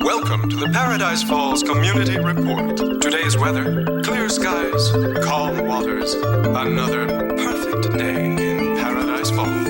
Welcome to the Paradise Falls Community Report. Today's weather, clear skies, calm waters. Another perfect day in Paradise Falls.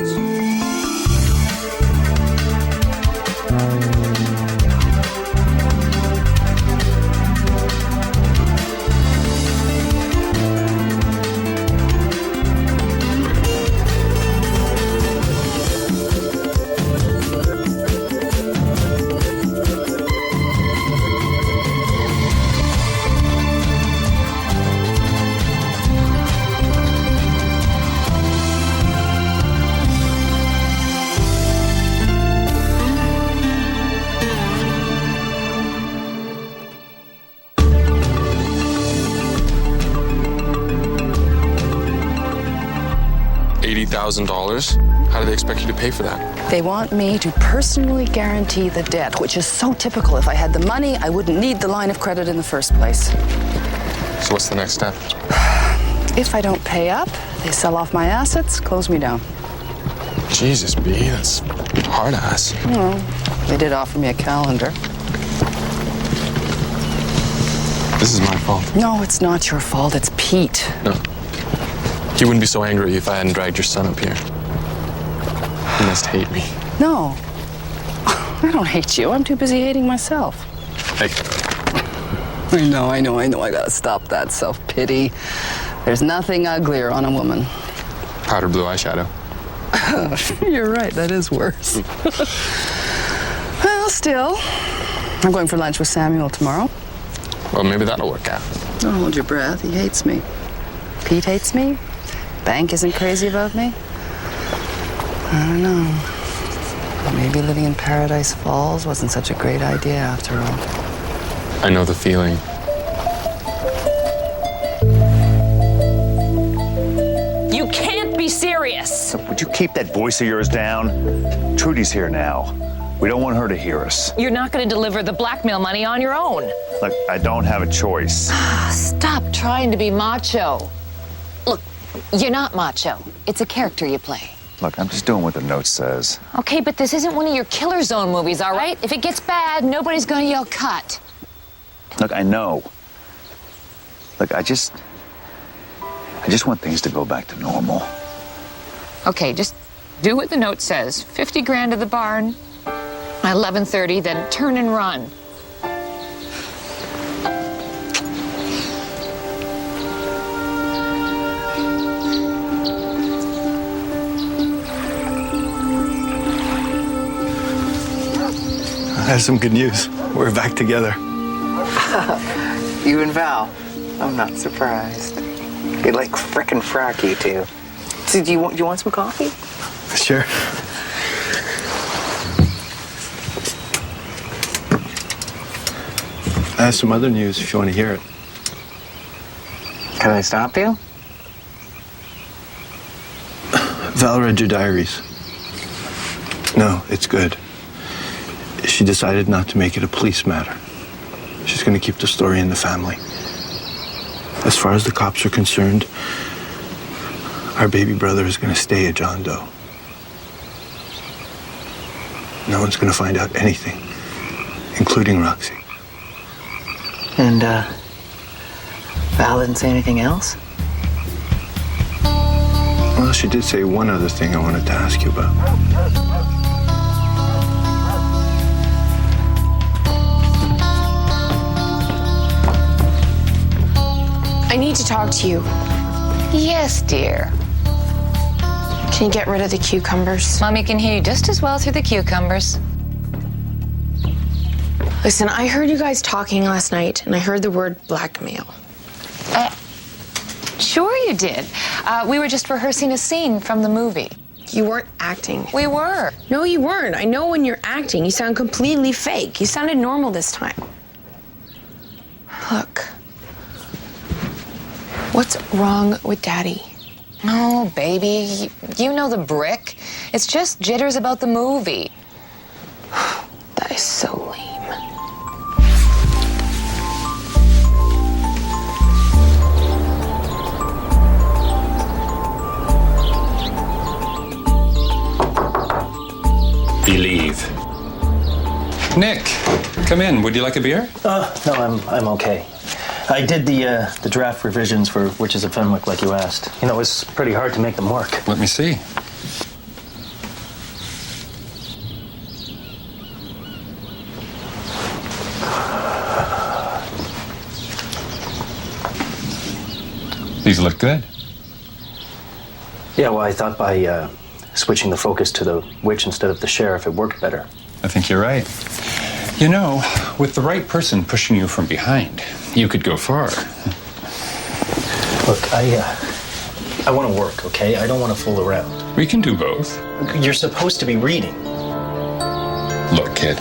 $80,000? How do they expect you to pay for that? They want me to personally guarantee the debt, which is so typical. If I had the money, I wouldn't need the line of credit in the first place. So what's the next step? If I don't pay up, they sell off my assets, close me down. Jesus, B, that's hard ass. Well, they did offer me a calendar. This is my fault. No, it's not your fault. It's Pete. No. He wouldn't be so angry if I hadn't dragged your son up here. He must hate me. No. I don't hate you. I'm too busy hating myself. Hey. I know. I gotta stop that self-pity. There's nothing uglier on a woman. Powder blue eyeshadow. You're right, that is worse. Well, still, I'm going for lunch with Samuel tomorrow. Well, maybe that'll work out. Don't hold your breath. He hates me. Pete hates me. Bank isn't crazy about me. I don't know. Maybe living in Paradise Falls wasn't such a great idea after all. I know the feeling. You can't be serious. Would you keep that voice of yours down? Trudy's here now. We don't want her to hear us. You're not going to deliver the blackmail money on your own. Look, I don't have a choice. Stop trying to be macho. Look, you're not macho. It's a character you play. Look, I'm just doing what the note says. Okay, but this isn't one of your Killer Zone movies, all right? If it gets bad, nobody's going to yell cut. Look, I know. Look, I just want things to go back to normal. Okay, just do what the note says. 50 grand to the barn. 11:30, then turn and run. I have some good news. We're back together. You and Val? I'm not surprised. You like frickin' frack, you two. So do you want some coffee? Sure. I have some other news if you want to hear it. Can I stop you? Val read your diaries. No, it's good. She decided not to make it a police matter. She's going to keep the story in the family. As far as the cops are concerned, our baby brother is going to stay a John Doe. No one's going to find out anything, including Roxy. And, Val didn't say anything else? Well, she did say one other thing I wanted to ask you about. I need to talk to you. Yes, dear. Can you get rid of the cucumbers? Mommy can hear you just as well through the cucumbers. Listen, I heard you guys talking last night, and I heard the word blackmail. Sure you did. We were just rehearsing a scene from the movie. You weren't acting. We were. No, you weren't. I know when you're acting, you sound completely fake. You sounded normal this time. Look. What's wrong with Daddy? Oh, baby, you know the brick. It's just jitters about the movie. That is so lame. Believe. Nick, come in. Would you like a beer? No, I'm okay. I did the draft revisions for Witches of Fenwick like you asked. You know, it was pretty hard to make them work. Let me see. These look good. Yeah, well, I thought by switching the focus to the witch instead of the sheriff, it worked better. I think you're right. You know, with the right person pushing you from behind, you could go far. Look, I want to work, okay? I don't want to fool around. We can do both. You're supposed to be reading. Look, kid,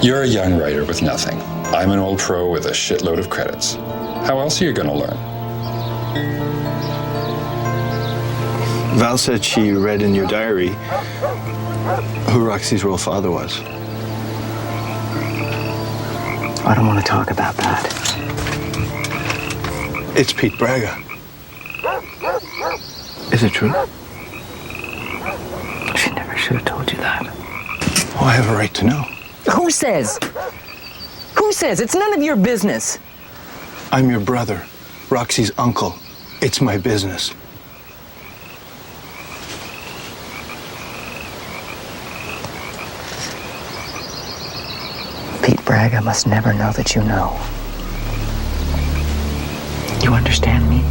you're a young writer with nothing. I'm an old pro with a shitload of credits. How else are you going to learn? Val said she read in your diary who Roxy's real father was. I don't want to talk about that. It's Pete Braga. Is it true? She never should have told you that. Oh, I have a right to know. Who says? Who says? It's none of your business. I'm your brother, Roxy's uncle. It's my business. Pete Braga must never know that you know. You understand me?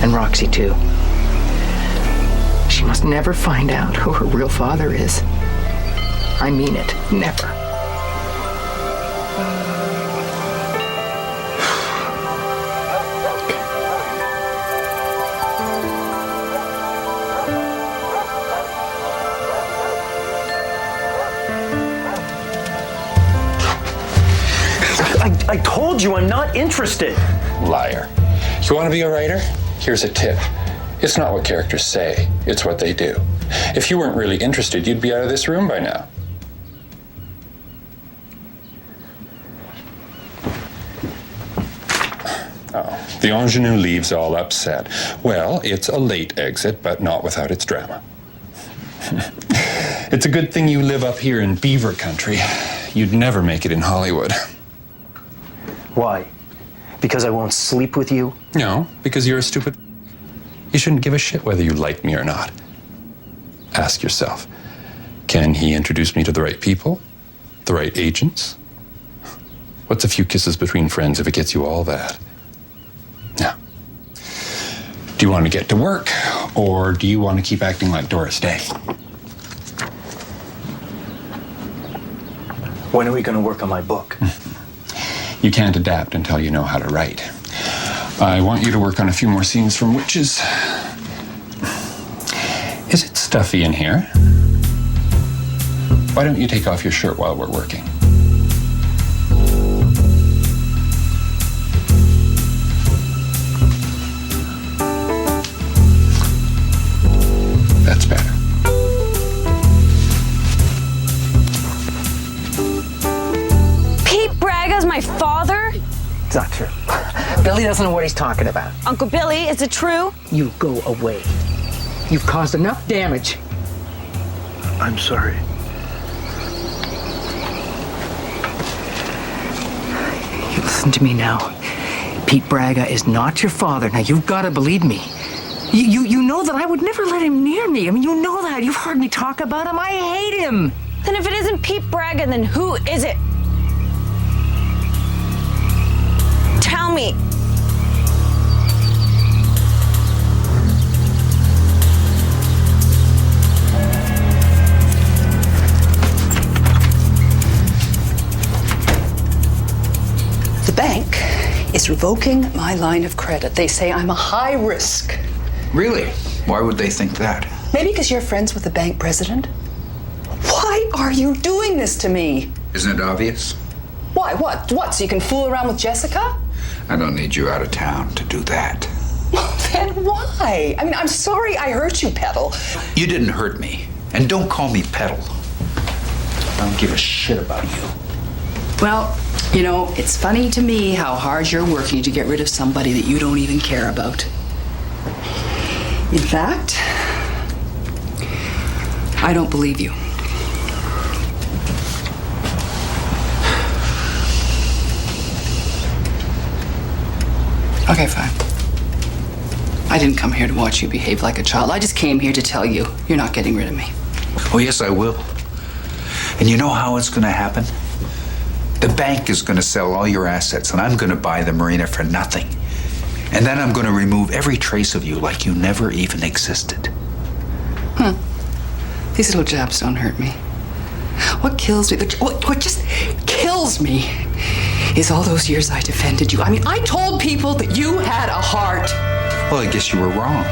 And Roxy, too. She must never find out who her real father is. I mean it. Never. I told you I'm not interested. Liar. You want to be a writer? Here's a tip. It's not what characters say, it's what they do. If you weren't really interested, you'd be out of this room by now. Oh, the ingenue leaves all upset. Well, it's a late exit, but not without its drama. It's a good thing you live up here in Beaver Country. You'd never make it in Hollywood. Why? Because I won't sleep with you? No, because you're a stupid... You shouldn't give a shit whether you like me or not. Ask yourself, can he introduce me to the right people? The right agents? What's a few kisses between friends if it gets you all that? Now, do you want to get to work, or do you want to keep acting like Doris Day? When are we going to work on my book? You can't adapt until you know how to write. I want you to work on a few more scenes from Witches. Is it stuffy in here? Why don't you take off your shirt while we're working? That's better. Pete Braga's my father? It's not true. Billy doesn't know what he's talking about. Uncle Billy, is it true? You go away. You've caused enough damage. I'm sorry. You listen to me now. Pete Braga is not your father. Now, you've got to believe me. You know that I would never let him near me. I mean, you know that. You've heard me talk about him. I hate him. Then if it isn't Pete Braga, then who is it? Tell me. The bank is revoking my line of credit. They say I'm a high risk. Really? Why would they think that? Maybe because you're friends with the bank president? Why are you doing this to me? Isn't it obvious? Why? What? So you can fool around with Jessica? I don't need you out of town to do that. Well, then why? I mean, I'm sorry I hurt you, Petal. You didn't hurt me. And don't call me Petal. I don't give a shit about you. Well, you know, it's funny to me how hard you're working to get rid of somebody that you don't even care about. In fact, I don't believe you. Okay, fine. I didn't come here to watch you behave like a child. I just came here to tell you you're not getting rid of me. Oh, yes, I will. And you know how it's going to happen? The bank is going to sell all your assets, and I'm going to buy the marina for nothing. And then I'm going to remove every trace of you like you never even existed. These little jabs don't hurt me. What kills me, what just kills me, is all those years I defended you. I mean, I told people that you had a heart. Well, I guess you were wrong.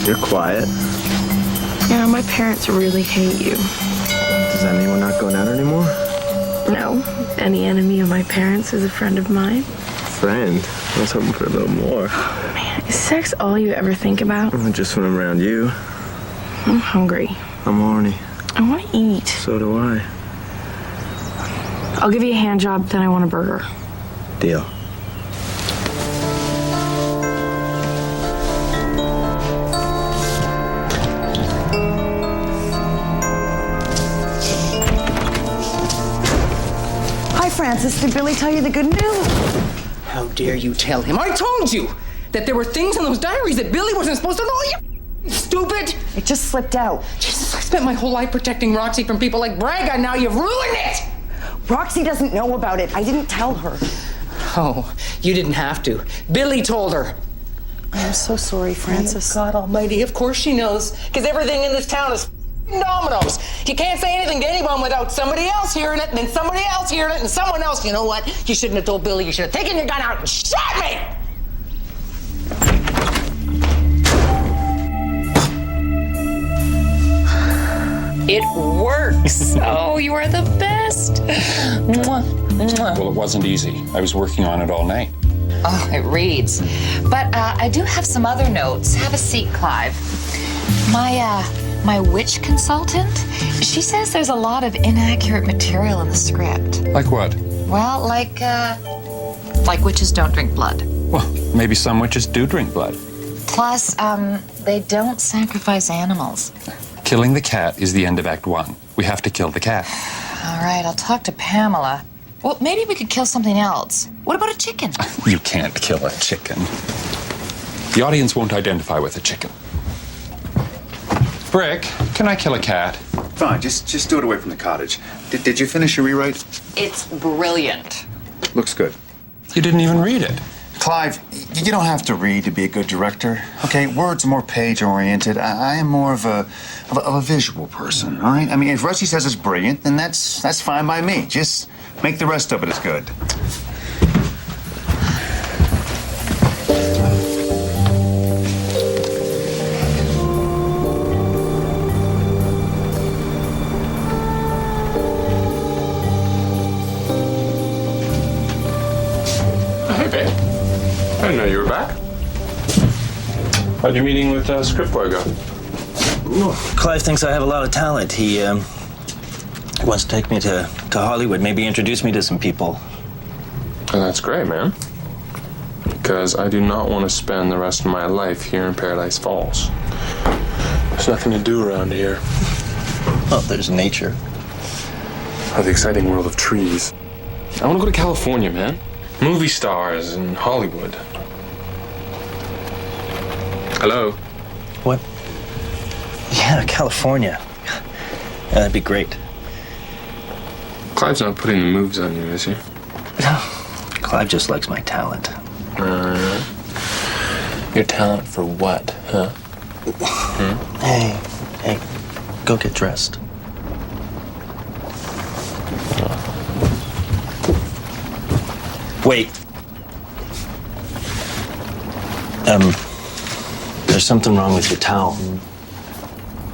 You're quiet. Yeah, my parents really hate you. Does that mean we're not going out anymore? No, any enemy of my parents is a friend of mine. Friend? I was hoping for a little more. Oh, man, is sex all you ever think about? Just when I'm around you. I'm hungry. I'm horny. I want to eat. So do I. I'll give you a hand job, then I want a burger. Deal. Francis, did Billy tell you the good news? How dare you tell him? I told you that there were things in those diaries that Billy wasn't supposed to know. You stupid! It just slipped out. Jesus, I spent my whole life protecting Roxy from people like Braga. Now you've ruined it! Roxy doesn't know about it. I didn't tell her. Oh, you didn't have to. Billy told her. I'm so sorry, Francis. Oh, God almighty, of course she knows. Because everything in this town is dominoes. You can't say anything to anyone without somebody else hearing it, and then somebody else hearing it, and someone else. You know what? You shouldn't have told Billy. You should have taken your gun out and shot me! It works. Oh, you are the best. Mwah, mwah. Well, it wasn't easy. I was working on it all night. Oh, it reads. But I do have some other notes. Have a seat, Clive. My witch consultant, she says there's a lot of inaccurate material in the script. Like what? Well, like witches don't drink blood. Well, maybe some witches do drink blood. Plus, they don't sacrifice animals. Killing the cat is the end of Act 1. We have to kill the cat. All right, I'll talk to Pamela. Well, maybe we could kill something else. What about a chicken? You can't kill a chicken. The audience won't identify with a chicken. Brick, can I kill a cat? Fine, just do it away from the cottage. Did you finish your rewrite? It's brilliant. Looks good. You didn't even read it. Clive, you don't have to read to be a good director. Okay, words are more page-oriented. I am more of a visual person, all right? I mean, if Rusty says it's brilliant, then that's fine by me. Just make the rest of it as good. Hey, babe. I didn't know you were back. How'd your meeting with Scriptboy go? Well, Clive thinks I have a lot of talent. He wants to take me to Hollywood, maybe introduce me to some people. And that's great, man. Because I do not want to spend the rest of my life here in Paradise Falls. There's nothing to do around here. Oh, there's nature. Oh, the exciting world of trees. I want to go to California, man. Movie stars in Hollywood. Hello? What? Yeah, California. Yeah, that'd be great. Clive's not putting the moves on you, is he? No. Clive just likes my talent. Your talent for what, huh? Hey, go get dressed. Wait. There's something wrong with your towel.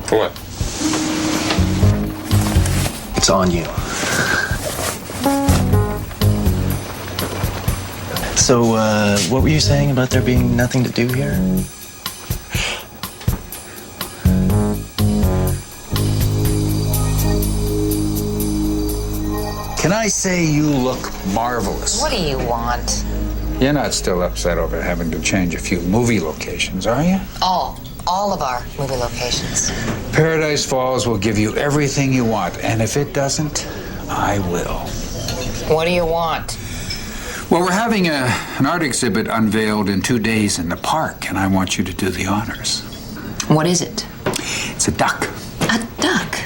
For what? It's on you. So, what were you saying about there being nothing to do here? Can I say you look marvelous? What do you want? You're not still upset over having to change a few movie locations, are you? All of our movie locations. Paradise Falls will give you everything you want, and if it doesn't, I will. What do you want? Well, we're having an art exhibit unveiled in 2 days in the park, and I want you to do the honors. What is it? It's a duck. A duck?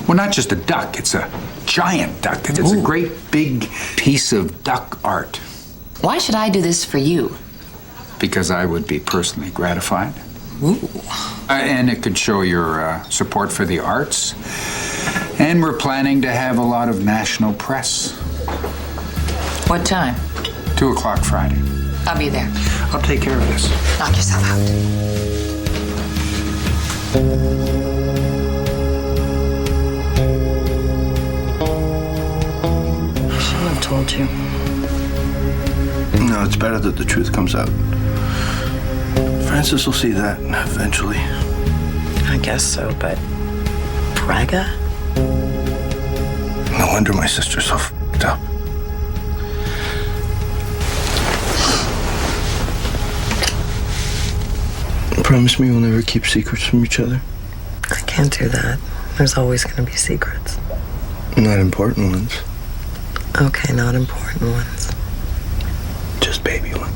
Well, not just a duck, it's a giant duck. It's a great big piece of duck art. Why should I do this for you? Because I would be personally gratified. Ooh. And it could show your support for the arts. And we're planning to have a lot of national press. What time? 2 o'clock Friday. I'll be there. I'll take care of this. Knock yourself out. I shouldn't have told you. No, it's better that the truth comes out. Francis will see that eventually. I guess so, but Braga? No wonder my sister's so f***ed up. Promise me we'll never keep secrets from each other? I can't do that. There's always going to be secrets. Not important ones. Okay, not important ones. Just baby ones.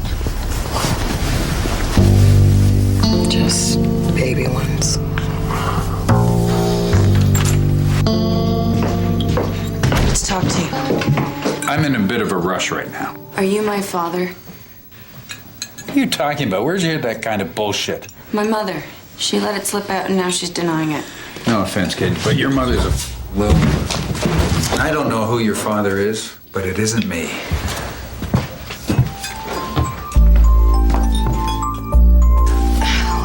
Just baby ones. Let's talk to you. I'm in a bit of a rush right now. Are you my father? What are you talking about? Where'd you get that kind of bullshit? My mother. She let it slip out and now she's denying it. No offense, kid, but your mother's a little... I don't know who your father is, but it isn't me.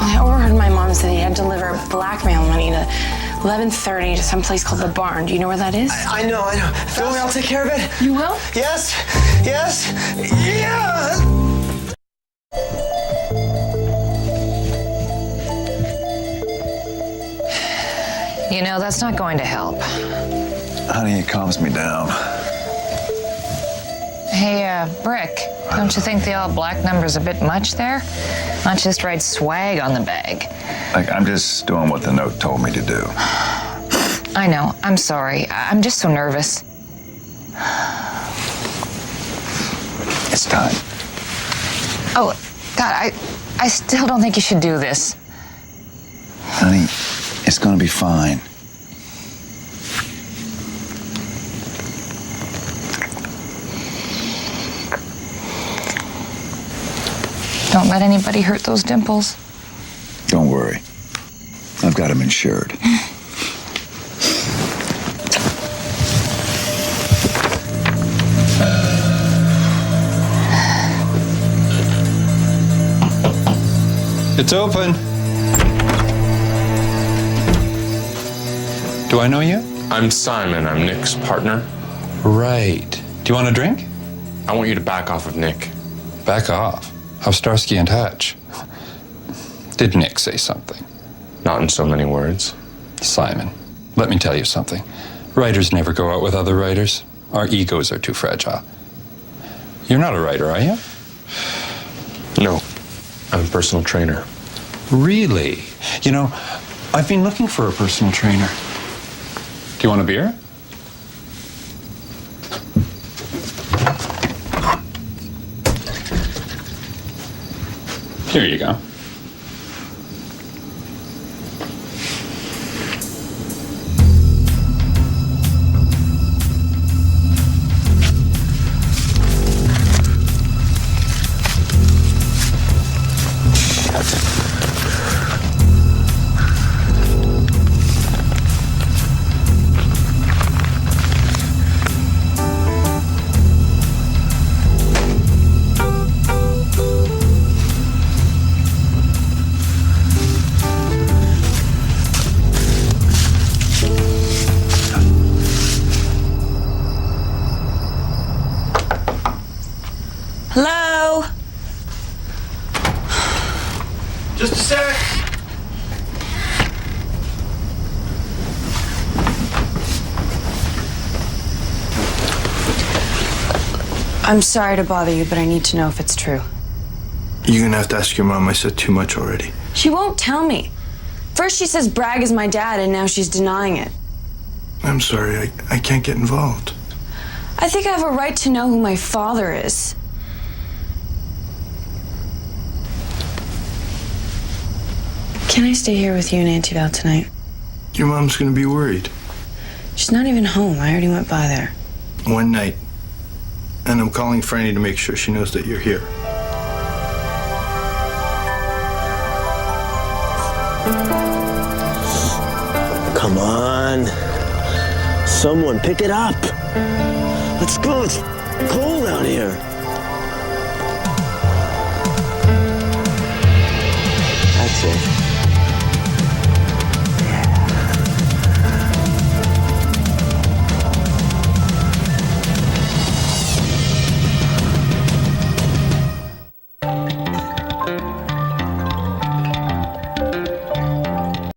I overheard my mom say he had to deliver blackmail money to 11:30 to some place called the Barn. Do you know where that is? I know. Don't worry, I'll take care of it. You will? Yes. Yeah. You know, that's not going to help. Honey, it calms me down. Hey, Brick, don't you think the all black number's a bit much there? Not just write swag on the bag. Like, I'm just doing what the note told me to do. I know, I'm sorry. I'm just so nervous. It's time. Oh, God, I still don't think you should do this. Honey, it's gonna be fine. Don't let anybody hurt those dimples. Don't worry. I've got him insured. It's open. Do I know you? I'm Simon. I'm Nick's partner. Right. Do you want a drink? I want you to back off of Nick. Back off. How's Starsky and Hutch? Did Nick say something? Not in so many words. Simon, let me tell you something. Writers never go out with other writers. Our egos are too fragile. You're not a writer, are you? No. I'm a personal trainer. Really? You know, I've been looking for a personal trainer. Do you want a beer? Here you go. Hello? Just a sec. I'm sorry to bother you, but I need to know if it's true. You're gonna have to ask your mom. I said too much already. She won't tell me. First she says Bragg is my dad, and now she's denying it. I'm sorry. I can't get involved. I think I have a right to know who my father is. Can I stay here with you and Auntie Val tonight? Your mom's gonna be worried. She's not even home. I already went by there. One night. And I'm calling Franny to make sure she knows that you're here. Come on. Someone pick it up. Let's go. It's cold out here.